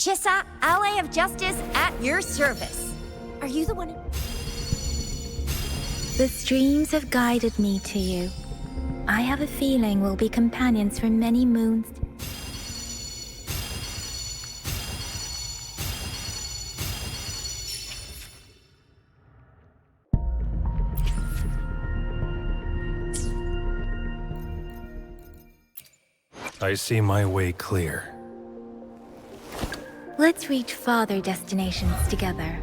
Chissa, ally of justice, at your service. Are you the one who... The streams have guided me to you. I have a feeling we'll be companions for many moons. I see my way clear. Let's reach farther destinations together.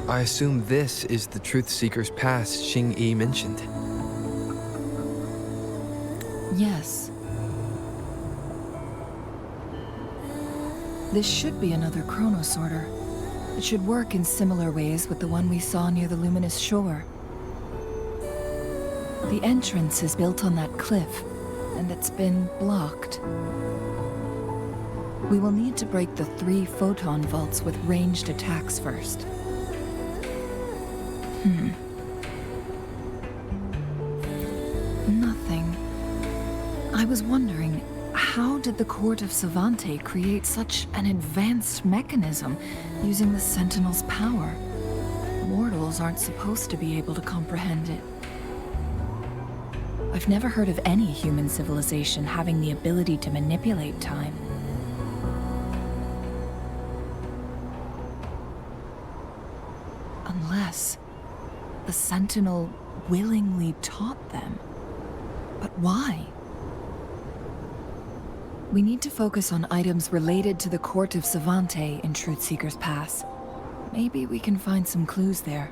I assume this is the Truth Seeker's Pass Xing-Yi mentioned. Yes. This should be another chronosorter. It should work in similar ways with the one we saw near the luminous shore. The entrance is built on that cliff, and it's been blocked. We will need to break the 3 photon vaults with ranged attacks first. Nothing. I was wondering, how did the Court of Savante create such an advanced mechanism using the Sentinel's power? Mortals aren't supposed to be able to comprehend it. I've never heard of any human civilization having the ability to manipulate time. Unless the Sentinel willingly taught them. But why? We need to focus on items related to the Court of Savante in Truth Seeker's Pass. Maybe we can find some clues there.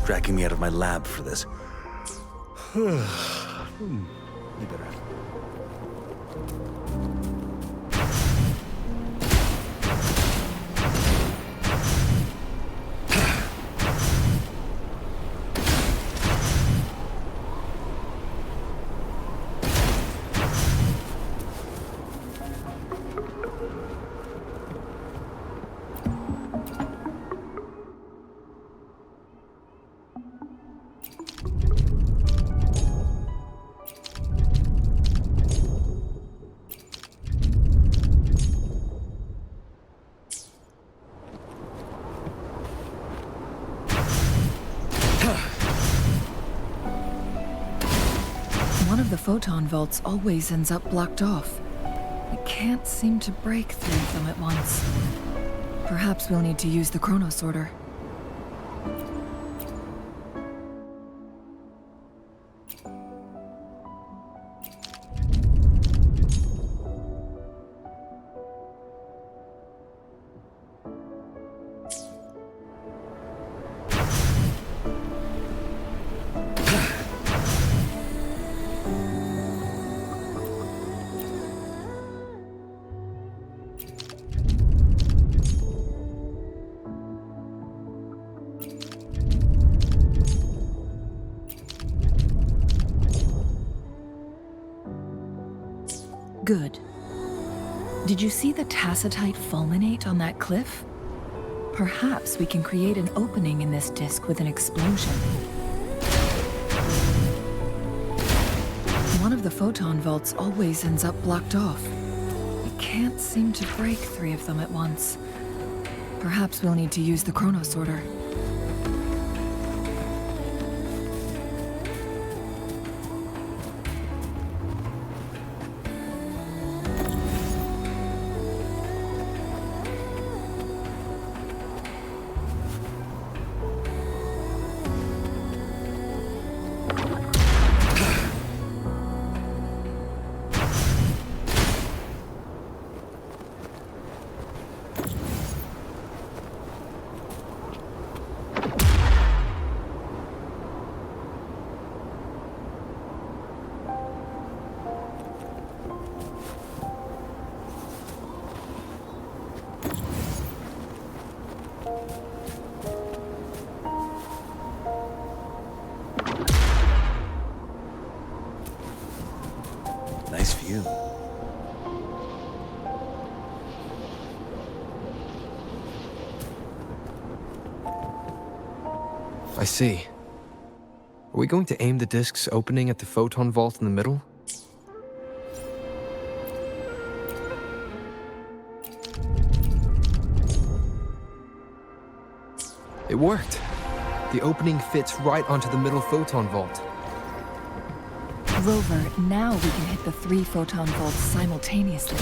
dragging me out of my lab for this. You better. One of the photon vaults always ends up blocked off. I can't seem to break 3 of them at once. Perhaps we'll need to use the chrono sorter. Good. Did you see the tacitite fulminate on that cliff? Perhaps we can create an opening in this disk with an explosion. One of the photon vaults always ends up blocked off. I can't seem to break 3 of them at once. Perhaps we'll need to use the chrono sorter. Nice view. I see. Are we going to aim the disk's opening at the photon vault in the middle? It worked. The opening fits right onto the middle photon vault. Rover, now we can hit the 3 photon vaults simultaneously.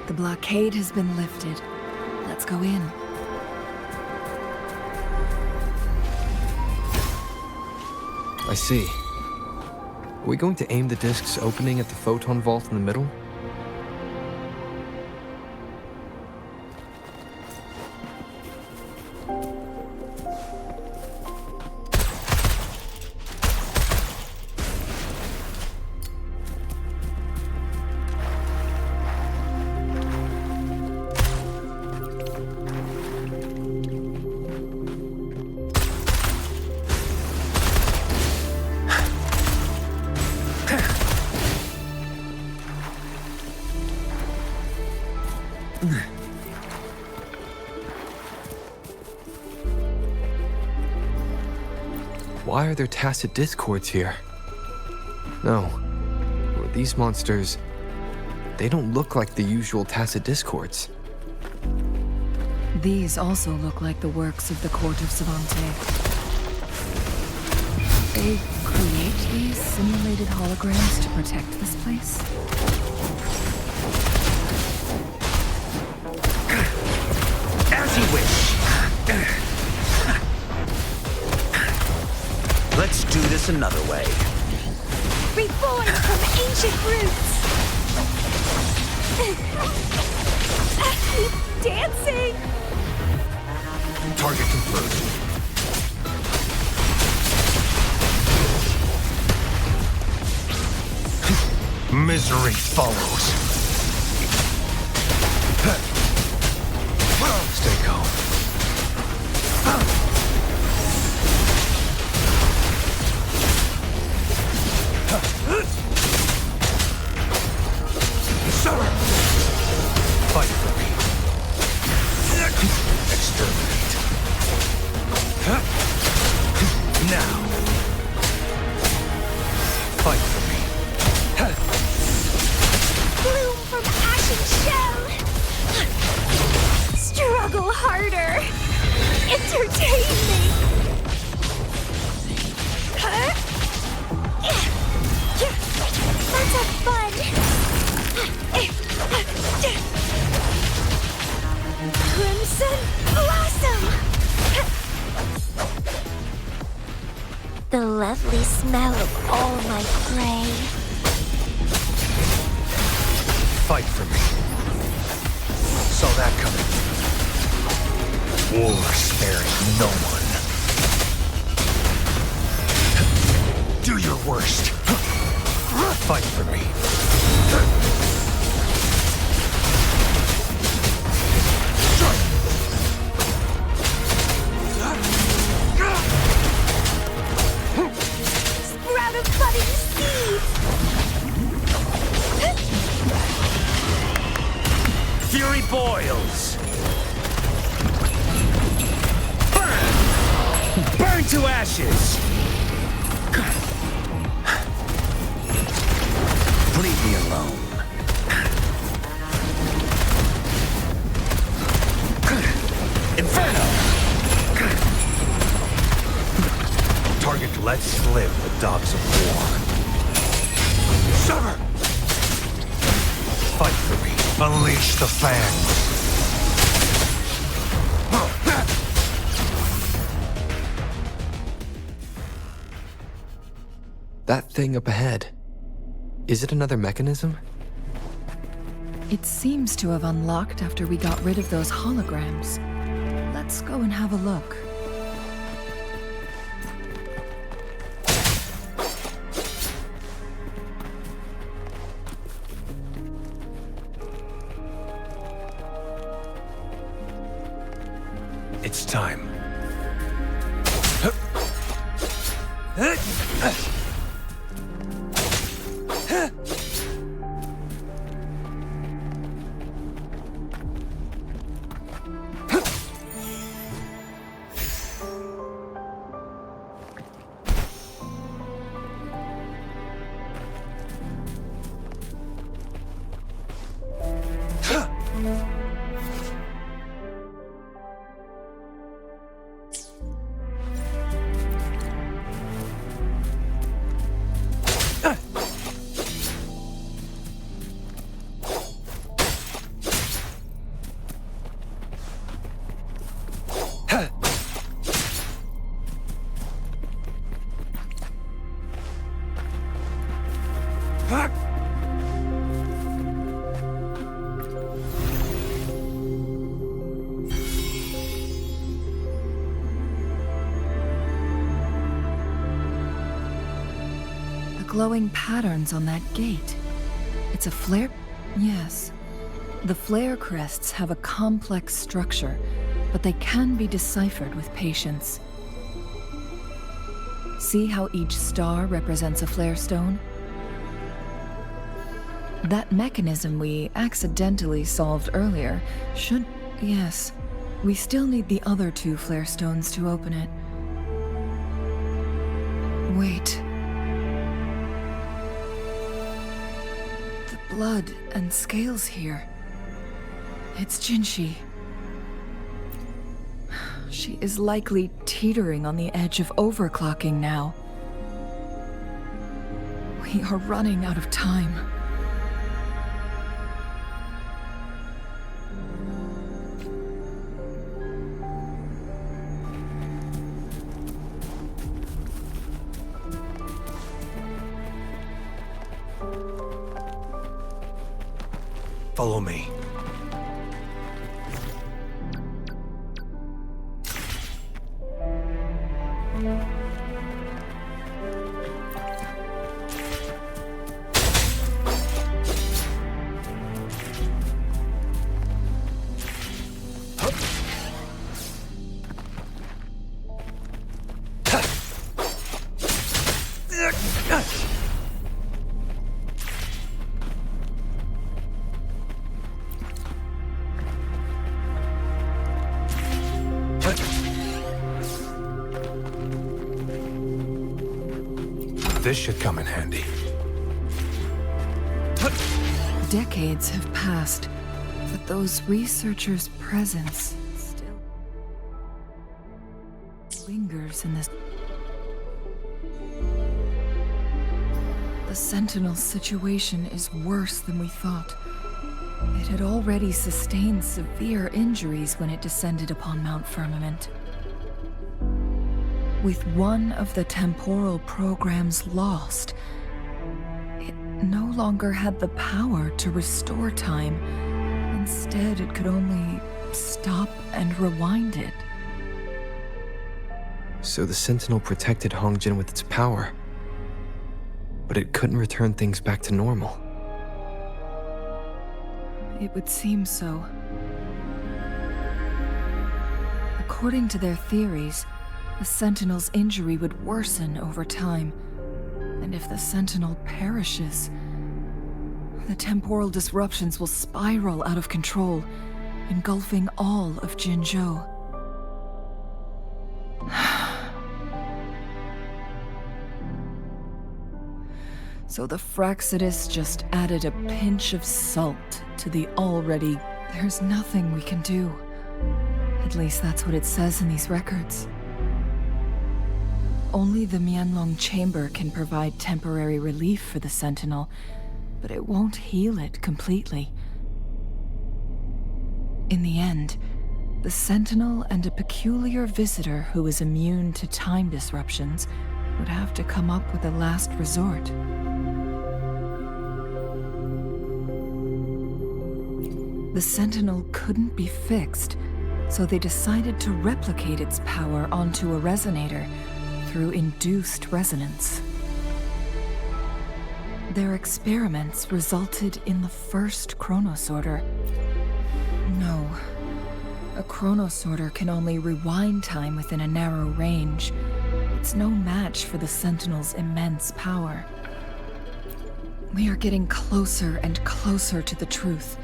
The blockade has been lifted. Let's go in. I see. Are we going to aim the disk's opening at the photon vault in the middle? Why are there tacit discords here? No. These monsters, they don't look like the usual tacit discords. These also look like the works of the court of Savante. They create these simulated holograms to protect this place? As you wish. Let's do this another way. Reborn from ancient roots! Keep dancing! Target confirmed. Misery follows. Stay calm. Summer! Fight for me. Exterminate. Now. Fight for me. Bloom from ashen shell! Struggle harder! Entertain me! Let's have fun! Crimson Blossom! The lovely smell of all my prey. Fight for me. Saw that coming. War sparing no one. Do your worst. Fight for me. Sprout of budding seeds! Fury boils. Burn! Burn to ashes! Leave me alone. Inferno! Target lets live the dogs of war. Summer! Fight for me. Unleash the fangs. That thing up ahead. Is it another mechanism? It seems to have unlocked after we got rid of those holograms. Let's go and have a look. It's time. Glowing patterns on that gate. It's a flare? Yes. The flare crests have a complex structure, but they can be deciphered with patience. See how each star represents a flare stone? That mechanism we accidentally solved earlier should... Yes. We still need the other two flare stones to open it. Wait. Blood and scales here. It's Jinshi. She is likely teetering on the edge of overclocking now. We are running out of time. Follow me. This should come in handy. Decades have passed, but those researchers' presence still lingers in this. The Sentinel's situation is worse than we thought. It had already sustained severe injuries when it descended upon Mount Firmament. With one of the temporal programs lost, it no longer had the power to restore time. Instead, it could only stop and rewind it. So the Sentinel protected Hongjin with its power, but it couldn't return things back to normal. It would seem so. According to their theories, the Sentinel's injury would worsen over time, and if the Sentinel perishes, the temporal disruptions will spiral out of control, engulfing all of Jinzhou. So the Fraxidus just added a pinch of salt to the already... There's nothing we can do. At least that's what it says in these records. Only the Mianlong Chamber can provide temporary relief for the Sentinel, but it won't heal it completely. In the end, the Sentinel and a peculiar visitor who is immune to time disruptions would have to come up with a last resort. The Sentinel couldn't be fixed, so they decided to replicate its power onto a resonator through induced resonance. Their experiments resulted in the first chronosorter. No, a chronosorter can only rewind time within a narrow range. It's no match for the Sentinel's immense power. We are getting closer and closer to the truth.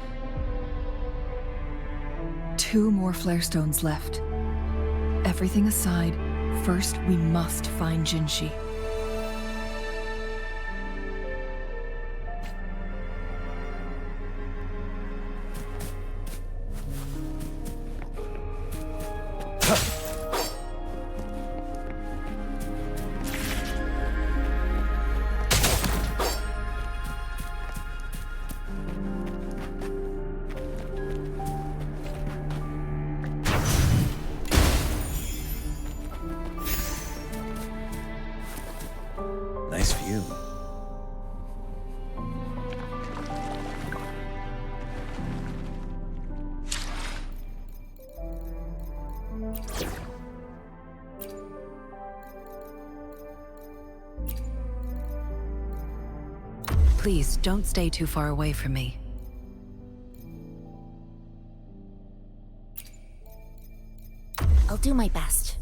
2 more flare stones left. Everything aside, first we must find Jinshi. Nice view. Please, don't stay too far away from me. I'll do my best.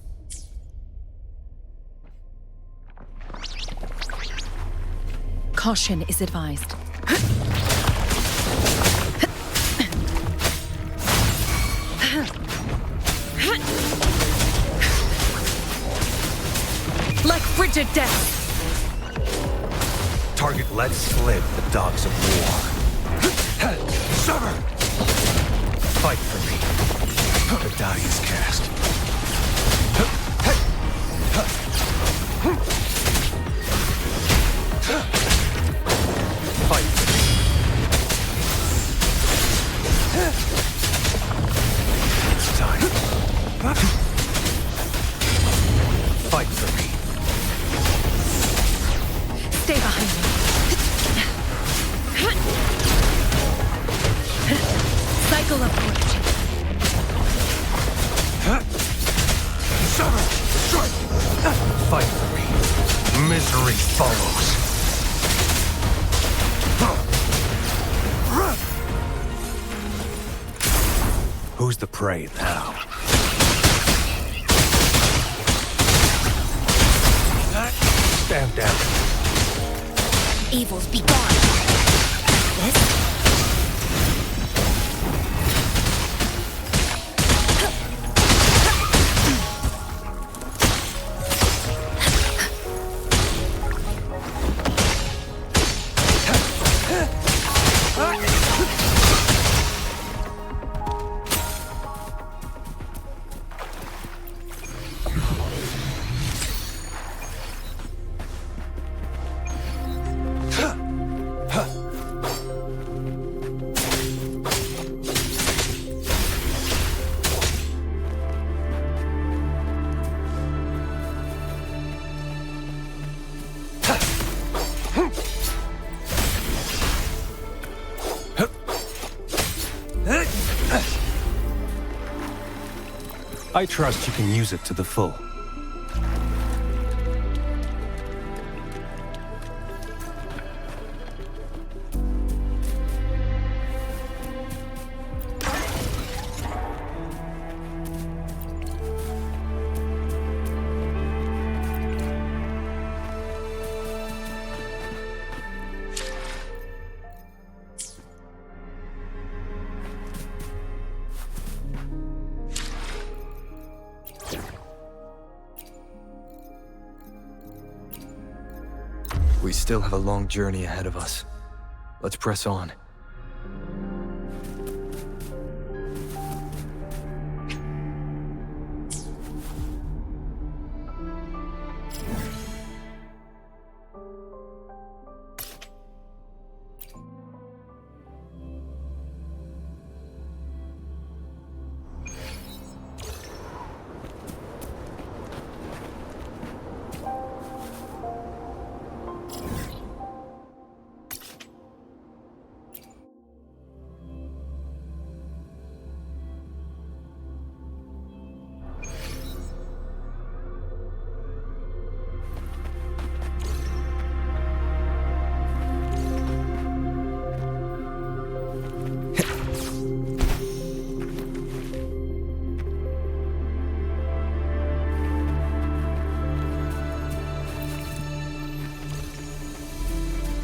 Caution is advised. Like frigid death! Target let slip the dogs of war. Sever! Fight for me. The die is cast. Fight for me. It's time. Fight for me. Stay behind me. Cycle upward. Sever! Strike! Fight for me. Misery follows. Who's the prey now? Stand down. Evils be gone. This? I trust you can use it to the full. We still have a long journey ahead of us. Let's press on.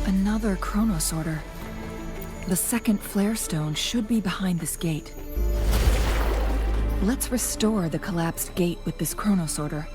Another Chronos Order. The second flare stone should be behind this gate. Let's restore the collapsed gate with this Chronos Order.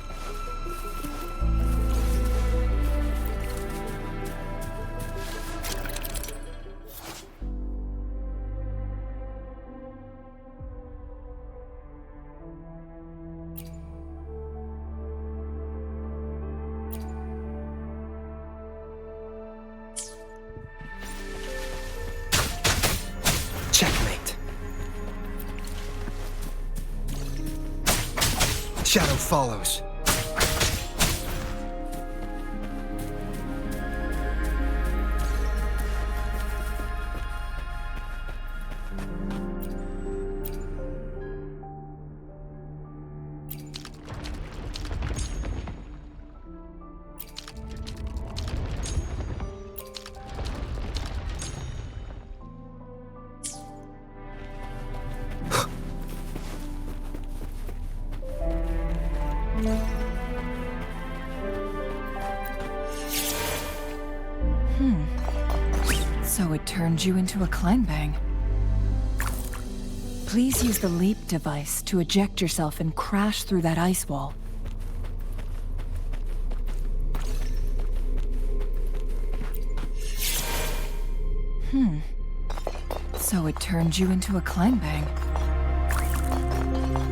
Checkmate. Shadow follows. So it turned you into a Kleinbang. Please use the leap device to eject yourself and crash through that ice wall. So it turned you into a Kleinbang.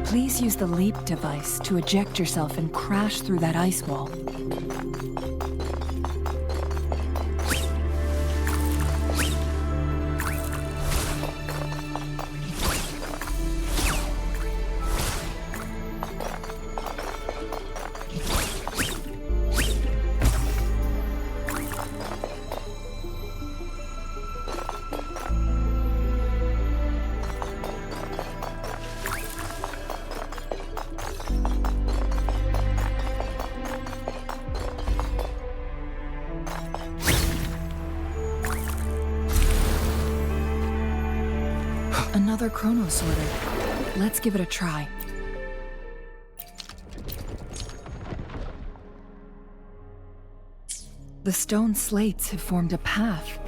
Please use the leap device to eject yourself and crash through that ice wall. another chronosorter. Let's give it a try. The stone slates have formed a path.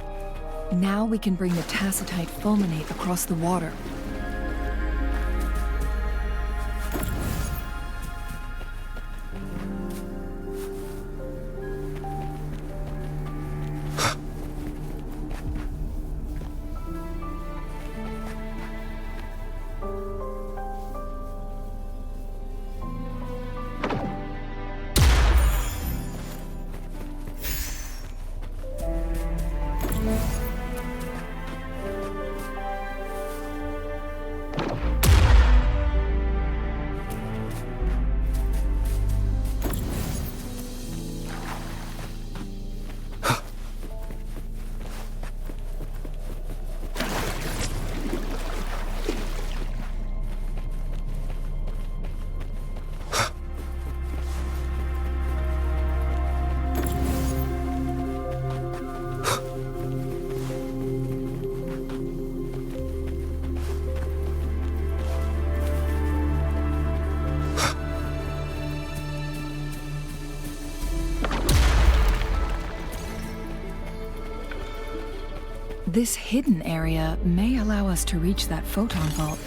Now we can bring the tacitite fulminate across the water. This hidden area may allow us to reach that photon vault.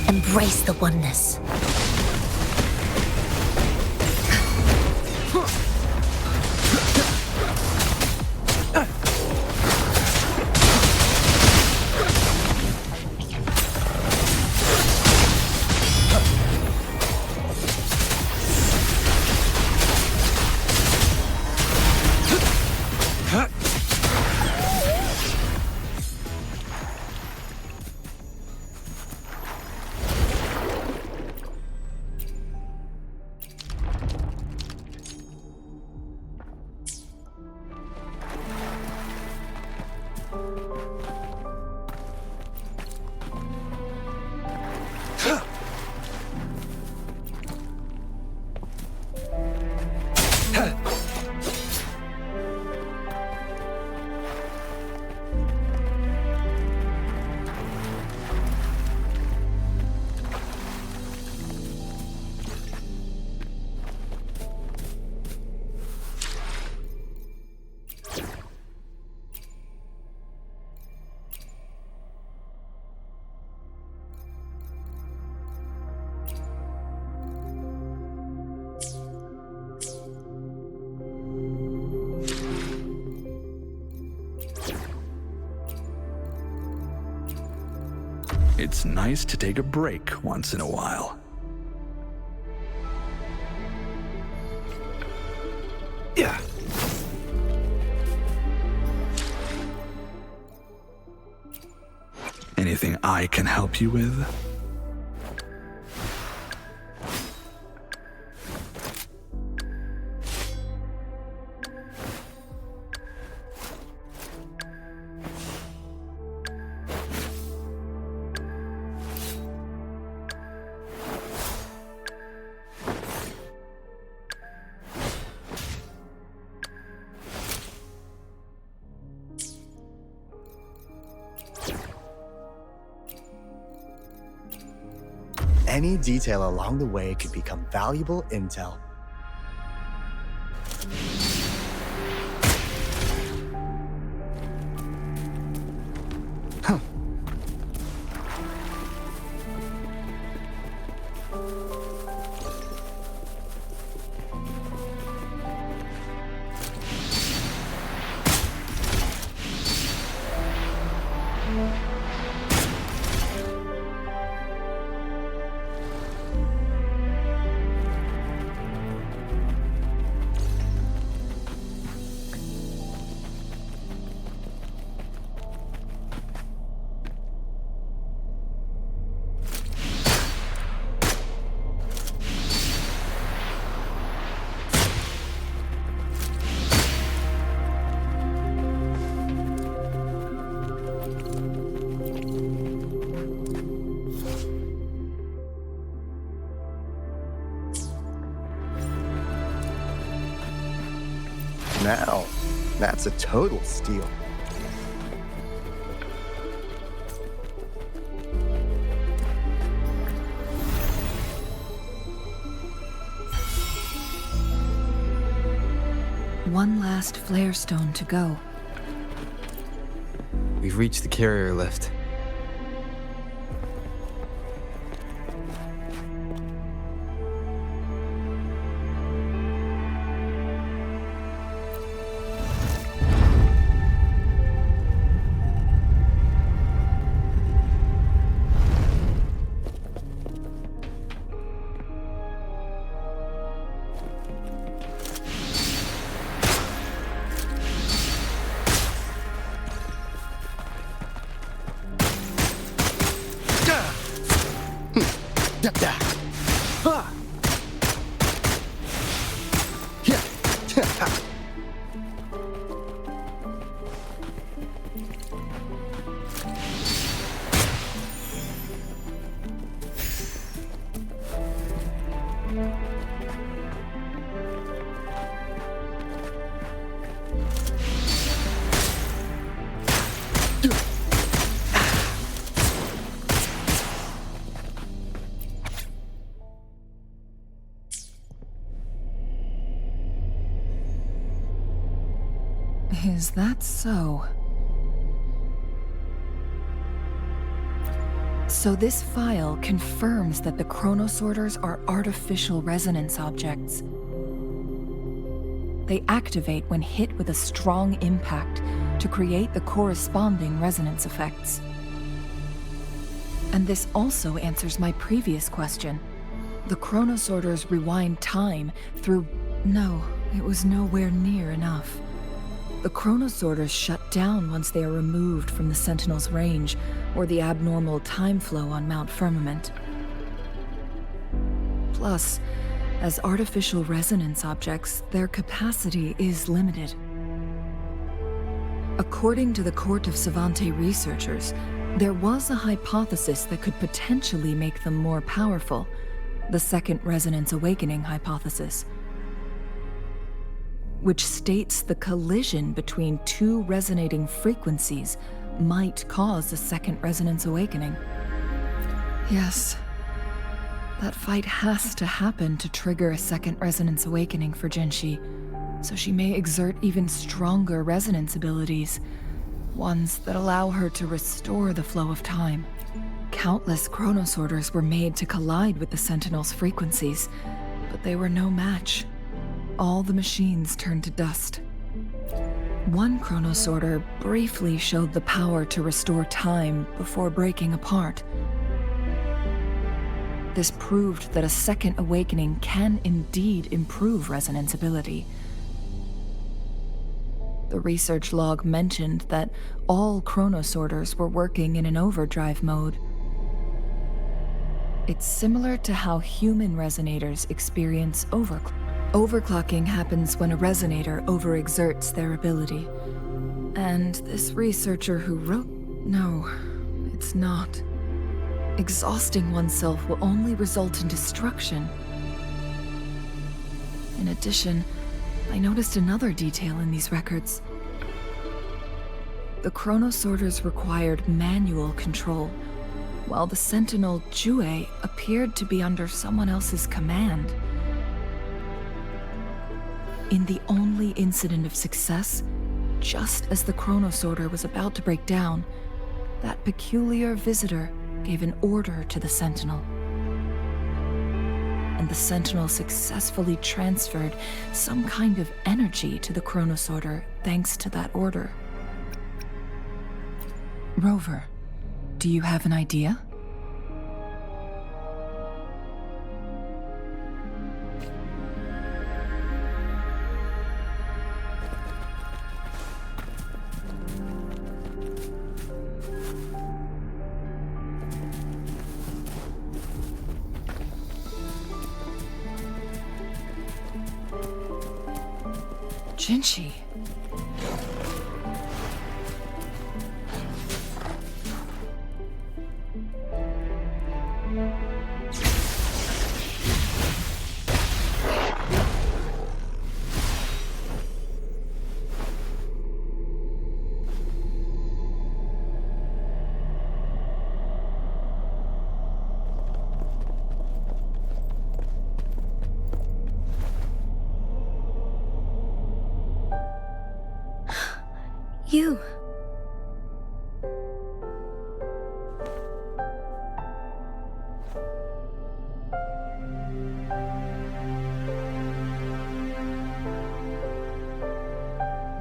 Embrace the oneness. It's nice to take a break once in a while. Yeah. Anything I can help you with? Any detail along the way could become valuable intel. Now, that's a total steal. One last flare stone to go. We've reached the carrier lift. Is that so? So this file confirms that the chronosorters are artificial resonance objects. They activate when hit with a strong impact to create the corresponding resonance effects. And this also answers my previous question. The chronosorters rewind time through... No, it was nowhere near enough. The chronosorters shut down once they are removed from the Sentinel's range or the abnormal time flow on Mount Firmament. Plus, as artificial resonance objects, their capacity is limited. According to the Court of Savante researchers, there was a hypothesis that could potentially make them more powerful, the Second Resonance Awakening hypothesis, which states the collision between two resonating frequencies might cause a second resonance awakening. Yes, that fight has to happen to trigger a second resonance awakening for Jinshi, so she may exert even stronger resonance abilities, ones that allow her to restore the flow of time. Countless chronosorters were made to collide with the Sentinel's frequencies, but they were no match. All the machines turned to dust. One chronosorter briefly showed the power to restore time before breaking apart. This proved that a second awakening can indeed improve resonance ability. The research log mentioned that all chronosorters were working in an overdrive mode. It's similar to how human resonators experience overclocking. Overclocking happens when a resonator overexerts their ability. And this researcher who wrote... No, it's not. Exhausting oneself will only result in destruction. In addition, I noticed another detail in these records. The chronosorters required manual control, while the Sentinel Jue appeared to be under someone else's command. In the only incident of success, just as the chronosorter was about to break down, that peculiar visitor gave an order to the Sentinel. And the Sentinel successfully transferred some kind of energy to the chronosorter thanks to that order. Rover, do you have an idea? Jinshi. You.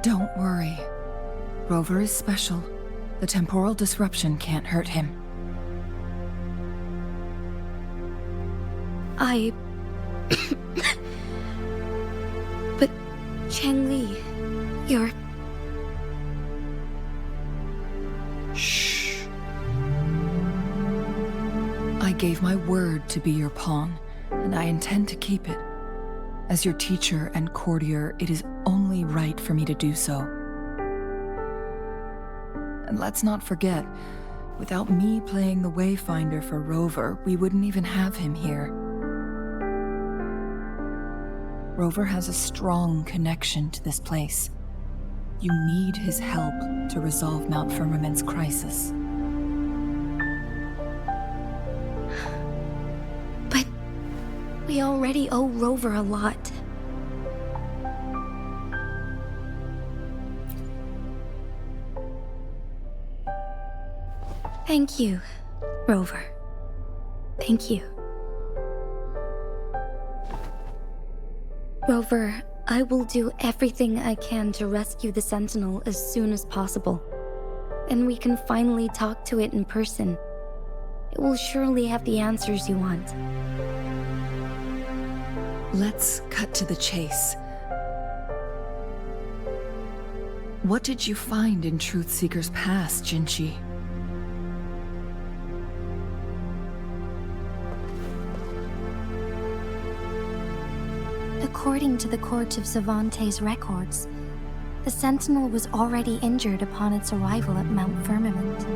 Don't worry. Rover is special. The temporal disruption can't hurt him. But, Changli, you're... Shh. I gave my word to be your pawn, and I intend to keep it. As your teacher and courtier, it is only right for me to do so. And let's not forget, without me playing the Wayfinder for Rover, we wouldn't even have him here. Rover has a strong connection to this place. You need his help to resolve Mount Firmament's crisis. But we already owe Rover a lot. Thank you, Rover. Thank you. Rover, I will do everything I can to rescue the Sentinel as soon as possible. And we can finally talk to it in person. It will surely have the answers you want. Let's cut to the chase. What did you find in Truthseeker's past, Jinchi? According to the Court of Savante's records, the Sentinel was already injured upon its arrival at Mount Firmament.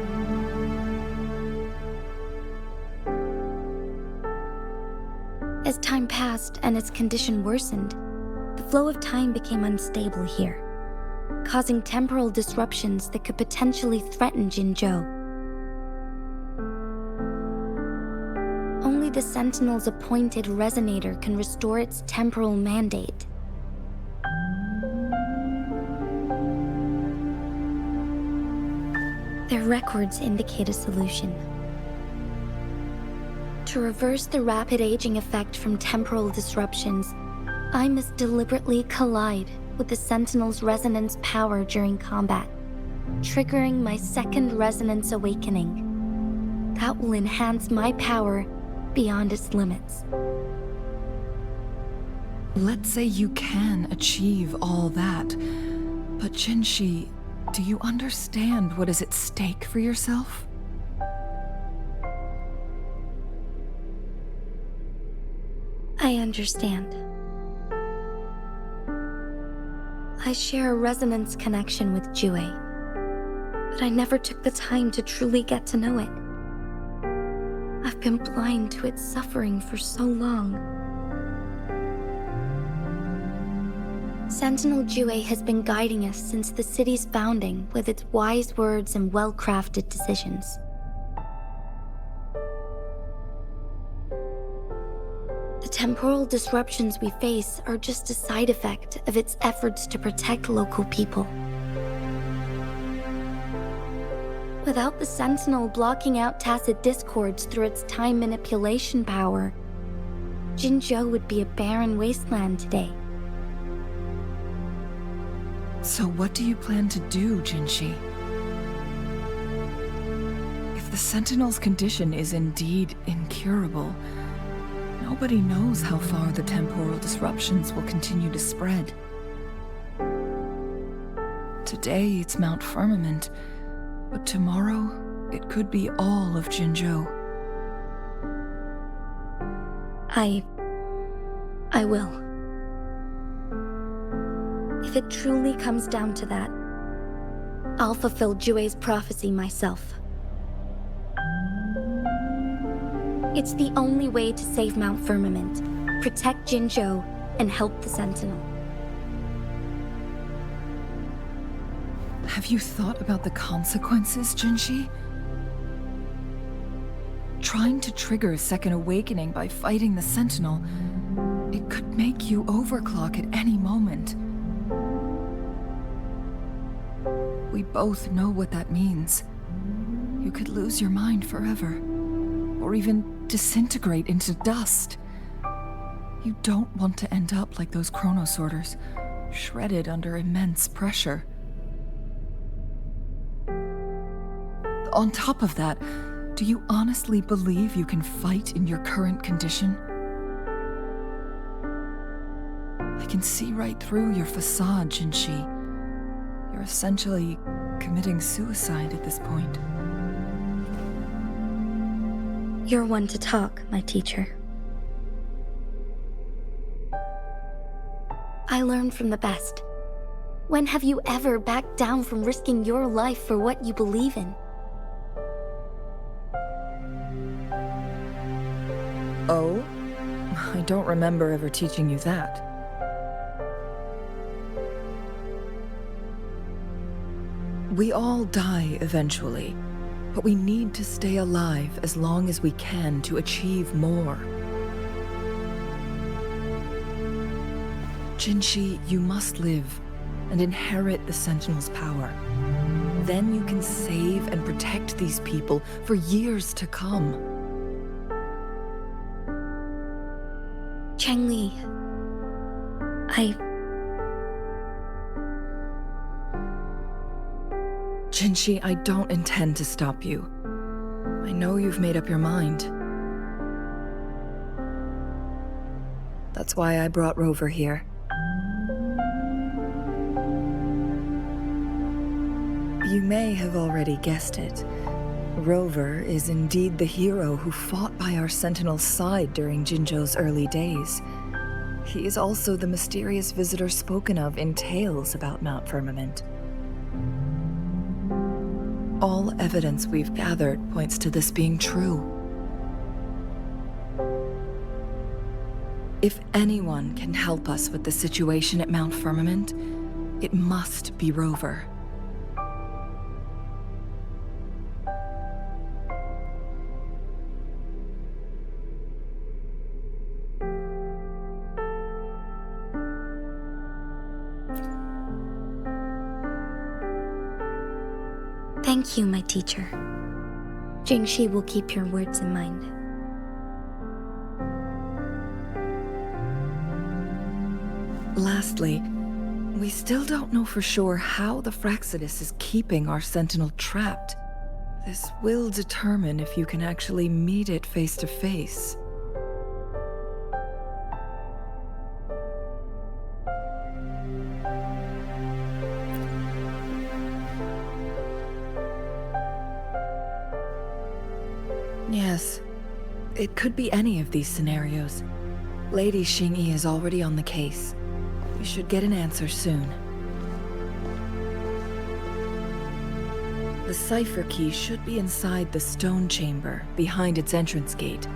As time passed and its condition worsened, the flow of time became unstable here, causing temporal disruptions that could potentially threaten Jinzhou. Only the Sentinel's appointed resonator can restore its temporal mandate. Their records indicate a solution. To reverse the rapid aging effect from temporal disruptions, I must deliberately collide with the Sentinel's resonance power during combat, triggering my second resonance awakening. That will enhance my power beyond its limits. Let's say you can achieve all that, but Jinshi, do you understand what is at stake for yourself? I understand. I share a resonance connection with Jue, but I never took the time to truly get to know it. I've been blind to its suffering for so long. Sentinel Jue has been guiding us since the city's founding with its wise words and well-crafted decisions. The temporal disruptions we face are just a side effect of its efforts to protect local people. Without the Sentinel blocking out tacit discords through its time manipulation power, Jinzhou would be a barren wasteland today. So what do you plan to do, Jinshi? If the Sentinel's condition is indeed incurable, nobody knows how far the temporal disruptions will continue to spread. Today it's Mount Firmament, but tomorrow it could be all of Jinzhou. I will. If it truly comes down to that, I'll fulfill Jue's prophecy myself. It's the only way to save Mount Firmament, protect Jinzhou, and help the Sentinel. Have you thought about the consequences, Jinshi? Trying to trigger a second awakening by fighting the Sentinel, it could make you overclock at any moment. we both know what that means. You could lose your mind forever, or even disintegrate into dust. You don't want to end up like those chronosorters, shredded under immense pressure. On top of that, do you honestly believe you can fight in your current condition? I can see right through your facade, Jinshi. You're essentially committing suicide at this point. You're one to talk, my teacher. I learn from the best. When have you ever backed down from risking your life for what you believe in? Oh? I don't remember ever teaching you that. We all die eventually, but we need to stay alive as long as we can to achieve more. Jinshi, you must live and inherit the Sentinel's power. Then you can save and protect these people for years to come. Changli, Jinshi, I don't intend to stop you. I know you've made up your mind. That's why I brought Rover here. You may have already guessed it. Rover is indeed the hero who fought by our Sentinel's side during Jinzhou's early days. He is also the mysterious visitor spoken of in tales about Mount Firmament. All evidence we've gathered points to this being true. If anyone can help us with the situation at Mount Firmament, it must be Rover. thank you, my teacher. Jingshi will keep your words in mind. Lastly, we still don't know for sure how the Fraxidus is keeping our Sentinel trapped. This will determine if you can actually meet it face to face. Yes, it could be any of these scenarios. Lady Xingyi is already on the case. We should get an answer soon. The cipher key should be inside the stone chamber, behind its entrance gate.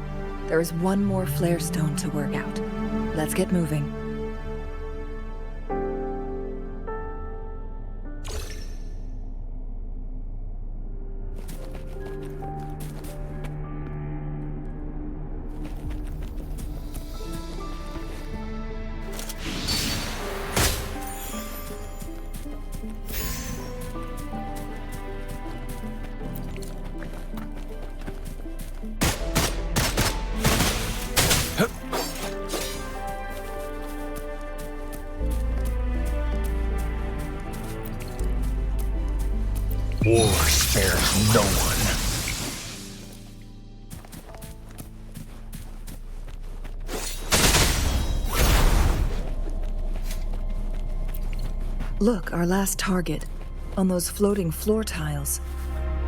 There is one more flare stone to work out. Let's get moving. War spares no one. Look, our last target. On those floating floor tiles.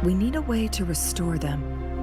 We need a way to restore them.